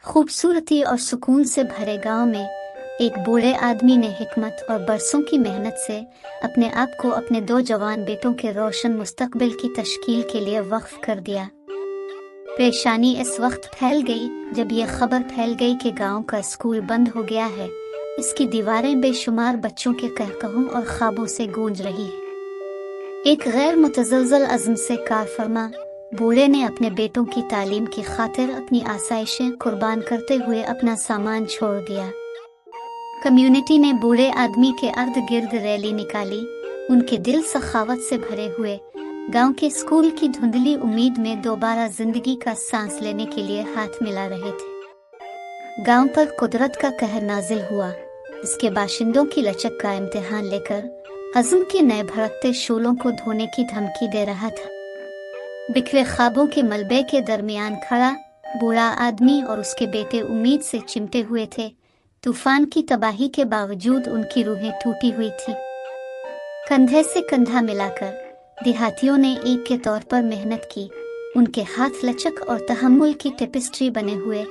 खूबसूरती और सुकून से भरे गांव में एक बूढ़े आदमी ने हिकमत और बरसों की मेहनत से अपने आप को अपने 2 जवान बेटों के रोशन मुस्तकबिल की तश्कील के लिए वक्फ कर दिया। परेशानी इस वक्त फैल गई जब यह खबर फैल गई कि गांव का स्कूल बंद हो गया है। इसकी दीवारें बेशुमार बच्चों के कहकहों और ख्वाबों से गूंज रही है। एक गैर मुतज़लज़ल अज़्म से कारफरमा बूढ़े ने अपने बेटों की तालीम की खातिर अपनी आसाइशें कुर्बान करते हुए अपना सामान छोड़ दिया। कम्युनिटी ने बूढ़े आदमी के अर्द गिर्द रैली निकाली। उनके दिल सखावत से भरे हुए गांव के स्कूल की धुंधली उम्मीद में दोबारा जिंदगी का सांस लेने के लिए हाथ मिला रहे थे। गांव पर कुदरत का कहर नाजिल हुआ। इसके बाशिंदों की लचक का इम्तिहान लेकर अज़्म के नए भड़कते शूलों को धोने की धमकी दे रहा था। बिखरे ख्वाबों के मलबे के दरमियान खड़ा बूढ़ा आदमी और उसके बेटे उम्मीद से चिमटे हुए थे। तूफान की तबाही के बावजूद उनकी रूहें टूटी हुई थी। कंधे से कंधा मिलाकर देहातियों ने एक के तौर पर मेहनत की। उनके हाथ लचक और तहम्मुल की टेपिस्ट्री बने हुए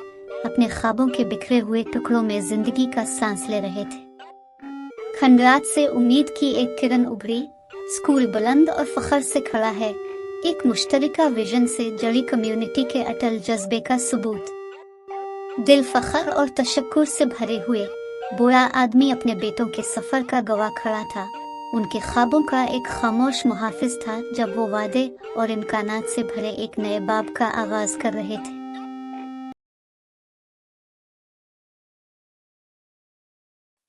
अपने ख्वाबों के बिखरे हुए टुकड़ों में जिंदगी का सांस ले रहे थे। खंडरात से उम्मीद की एक किरण उभरी। स्कूल बुलंद और फख्र से खड़ा है, एक मुश्तरका विजन से जड़ी कम्युनिटी के अटल जज्बे का सबूत। दिल फख्र और तशक्कुर से भरे हुए बूढ़ा आदमी अपने बेटों के सफर का गवाह खड़ा था। उनके ख्वाबों का एक खामोश मुहाफिज था जब वो वादे और इम्कानात से भरे एक नए बाब का आगाज कर रहे थे।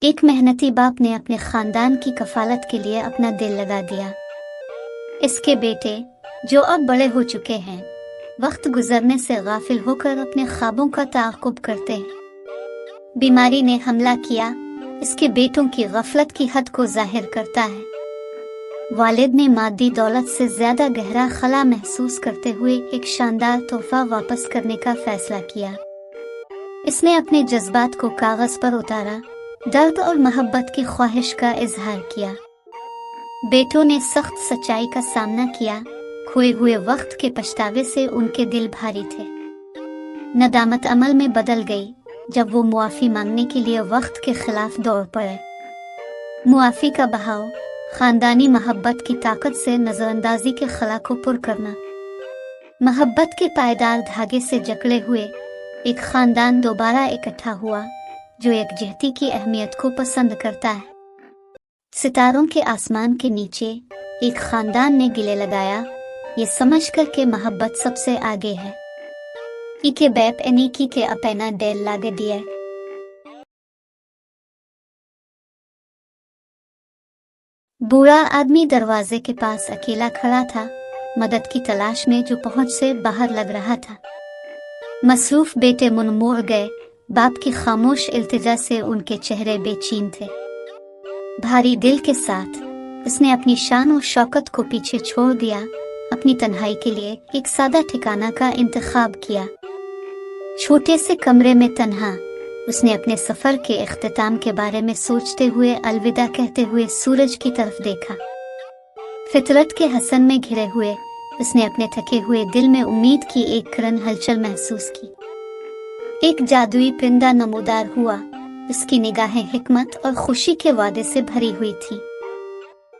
एक मेहनती बाप ने अपने खानदान की कफालत के लिए अपना दिल लगा दिया। इसके बेटे जो अब बड़े हो चुके हैं, वक्त गुजरने से गाफिल होकर अपने ख्वाबों का ताक़ुब करते हैं। बीमारी ने हमला किया, इसके बेटों की गफलत की हद को जाहिर करता है। वालिद ने मादी दौलत से ज्यादा गहरा खला महसूस करते हुए एक शानदार तोहफा वापस करने का फैसला किया। इसने अपने जज्बात को कागज पर उतारा, दर्द और मोहब्बत की ख्वाहिश का इजहार किया। बेटों ने सख्त सच्चाई का सामना किया। खोए हुए वक्त के पछतावे से उनके दिल भारी थे। नदामत अमल में बदल गई जब वो मुआफ़ी मांगने के लिए वक्त के खिलाफ दौड़ पड़े। मुआफ़ी का बहाव खानदानी मोहब्बत की ताकत से नजरअंदाजी के खला को पुर करना। मोहब्बत के पायदार धागे से जकड़े हुए एक खानदान दोबारा इकट्ठा हुआ जो एकजहती की अहमियत को पसंद करता है। सितारों के आसमान के नीचे एक खानदान ने गिले लगाया, ये समझकर के मोहब्बत सबसे आगे है। इके बैप एनीकी के अपना डेल लागे दिए। बूढ़ा आदमी दरवाजे के पास अकेला खड़ा था, मदद की तलाश में जो पहुंच से बाहर लग रहा था। मसरूफ बेटे मुनमुड़ गए। बाप की खामोश इल्तिजा से उनके चेहरे बेचैन थे। भारी दिल के साथ उसने अपनी शान और शौकत को पीछे छोड़ दिया। अपनी तन्हाई के लिए एक सादा ठिकाना का इंतखाब किया। छोटे से कमरे में तन्हा उसने अपने सफर के इख्तिताम के बारे में सोचते हुए अलविदा कहते हुए सूरज की तरफ देखा। फितरत के हसन में घिरे हुए उसने अपने थके हुए दिल में उम्मीद की एक किरण हलचल महसूस की। एक जादुई परिंदा नमूदार हुआ। उसकी निगाहें हिकमत और खुशी के वादे से भरी हुई थी।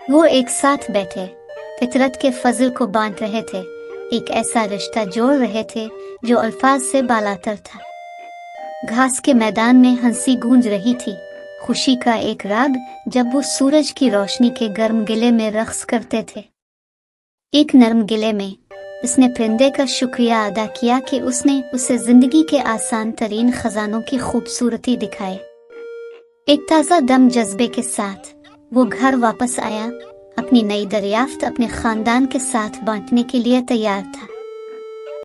वो एक साथ बैठे फितरत के फजल को बांट रहे थे, एक ऐसा रिश्ता जोड़ रहे थे जो अल्फाज से बालातर था। घास के मैदान में हंसी गूंज रही थी, खुशी का एक राग जब वो सूरज की रोशनी के गर्म गिले में रक्स करते थे। एक नरम गिले में उसने परिंदे का शुक्रिया अदा किया कि उसने उसे जिंदगी के आसान तरीन खजानों की खूबसूरती दिखाई। एक ताज़ा दम जज्बे के साथ वो घर वापस आया। अपनी नई दरियाफ्त अपने खानदान के साथ बांटने के लिए तैयार था।